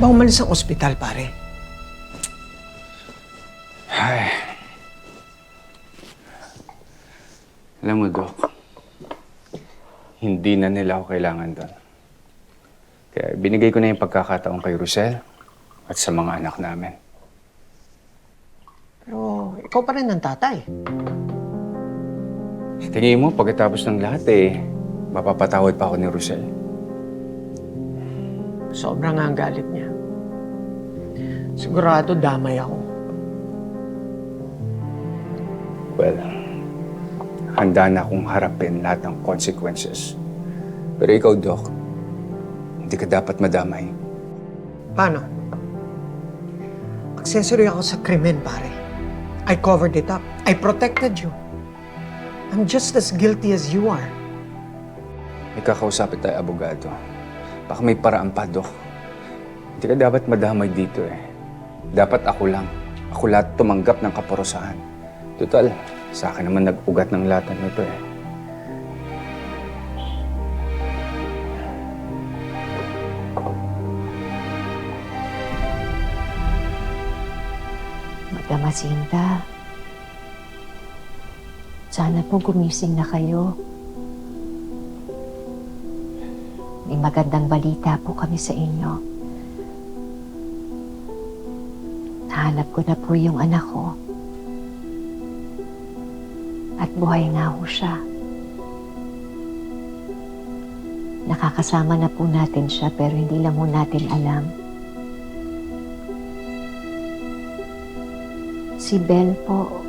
ba umalis ang ospital, pare? Ay. Alam mo, Doc, hindi na nila ako kailangan doon. Kaya binigay ko na yung pagkakataon kay Rosel at sa mga anak namin. Pero ikaw pa rin ang tatay. Tingin mo, pagkatapos ng lahat mapapatawad pa ako ni Rosel. Sobrang nga ang galit niya. Sigurado damay ako. Well, handa na akong harapin lahat ng consequences. Pero ikaw, Doc, hindi ka dapat madamay. Paano? Accessory ako sa krimen, pare. I covered it up. I protected you. I'm just as guilty as you are. May kakausapin tayo, abogado. Baka may paraan pa, Doc. Hindi ka dapat madamay dito Dapat ako lang. Ako lahat tumanggap ng kaparusahan. Total, sa akin naman nag-ugat ng lahat nito Madam Jacinta, sana po gumising na kayo. May magandang balita po kami sa inyo. Nahanap ko na po yung anak ko. At buhay nga ho siya. Nakakasama na po natin siya pero hindi lang ho natin alam. Si Belle po.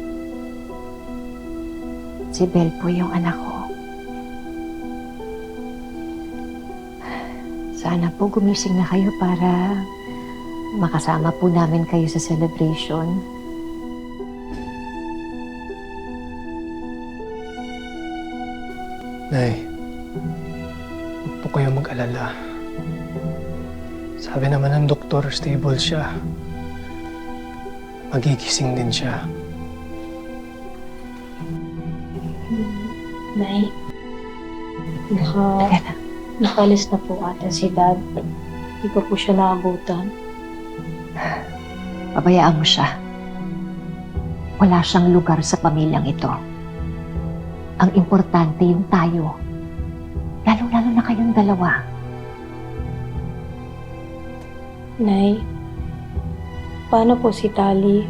Si Belle po yung anak ko. Sana po gumising na kayo para makasama po namin kayo sa celebration. Nay, huwag po kayo mag-alala. Sabi naman ng doktor, stable siya. Magigising din siya. Nay, nakalis na po ata si Dad. Hindi pa po siya naabutan. Pabayaan mo siya. Wala siyang lugar sa pamilyang ito. Ang importante yung tayo. Lalo-lalo na kayong dalawa. Nay, paano po si Tali?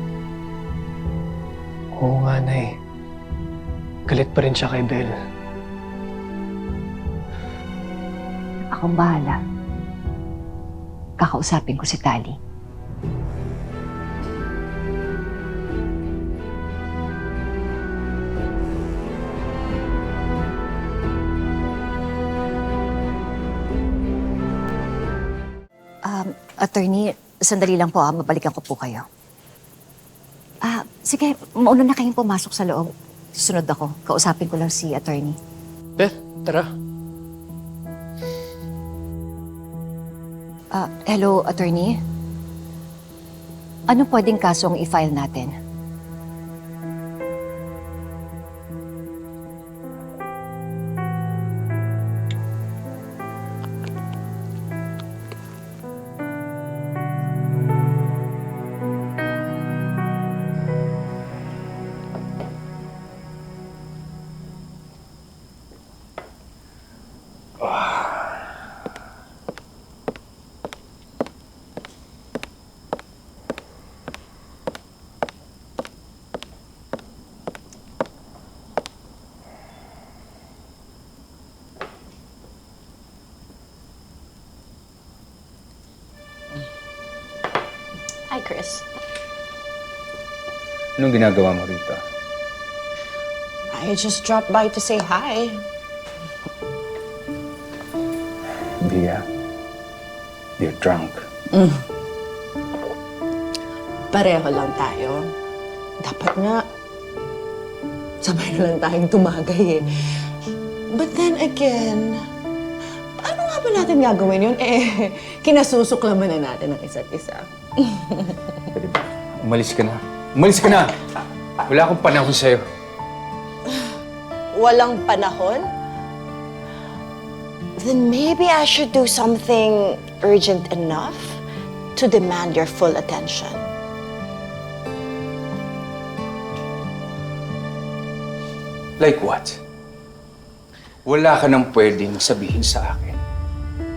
Oo nga, Nay. Galit pa rin siya kay Belle. Akong bahala. Kakausapin ko si Tali. Attorney, sandali lang po mabalikan ko po kayo. Sige, mauna na kayong pumasok sa loob. Susunod ako. Kausapin ko lang si attorney. Beth, tara. Hello, attorney? Ano pwedeng kasong i-file natin? Hi, Chris. Anong ginagawa mo rito? I just dropped by to say hi. Bia, you're drunk. Pareho lang tayo. Dapat nga, sabay na lang tayong tumagay But then again, paano nga ba natin gagawin yun? Kinasusuklaman na natin ang isa't isa. Pwede ba? Umalis ka na. Umalis ka na! Wala akong panahon sa'yo. Walang panahon? Then maybe I should do something urgent enough to demand your full attention. Like what? Wala ka nang pwedeng sabihin sa akin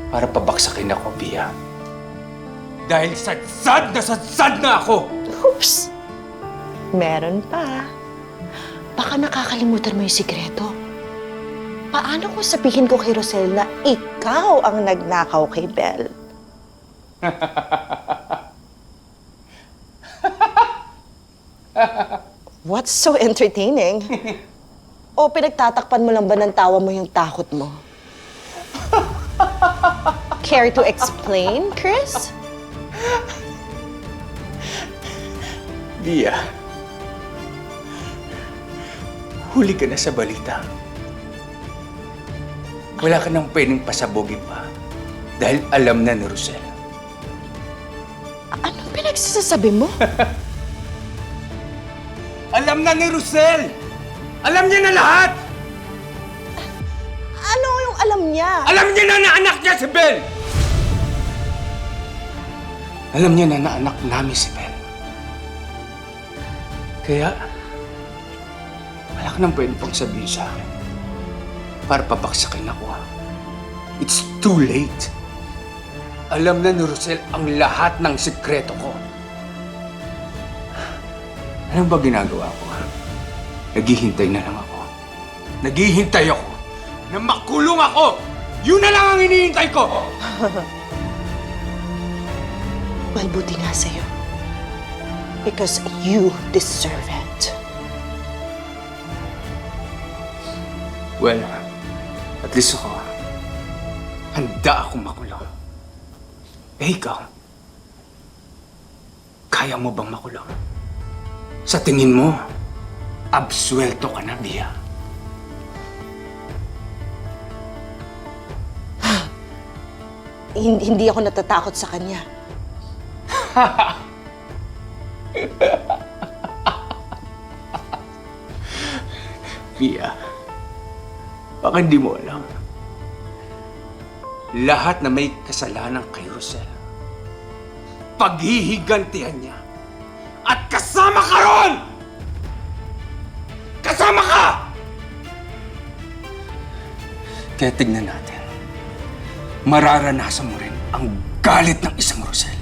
para pabaksakin ako, Bia. Dahil sadsad na ako! Oops! Meron pa. Baka nakakalimutan mo yung sikreto. Paano kung sabihin ko kay Rosel na ikaw ang nagnakaw kay Belle? What's so entertaining? O pinagtatakpan mo lang ba ng tawa mo yung takot mo? Care to explain, Chris? Bia, huli ka na sa balita. Wala ka nang pwedeng pasabugin pa dahil alam na ni Rosel. Anong pinagsasabi mo? Alam na ni Rosel! Alam niya na lahat! Ano yung alam niya? Alam niya na anak niya si Belle! Alam niya na anak namin si Belle. Kaya, wala ka nang pwede pang sabihin sa akin para pabaksakin ako. It's too late. Alam na ni Rosel ang lahat ng sikreto ko. Ano ba ginagawa ko? Naghihintay na lang ako. Naghihintay ako na makulong ako! Yun na lang ang hinihintay ko! Well, buti nga sa'yo. Because you deserve it. Well, at least ako, handa akong makulong. Eh, ikaw, kaya mo bang makulong? Sa tingin mo, absuelto ka na, Bia. Hindi ako natatakot sa kanya. Bia, baka hindi mo alam. Lahat na may kasalanan kay Rosel, paghihigantihan niya. At kasama ka ron! Kasama ka! Kaya tignan natin, mararanasan mo rin ang galit ng isang Rosel.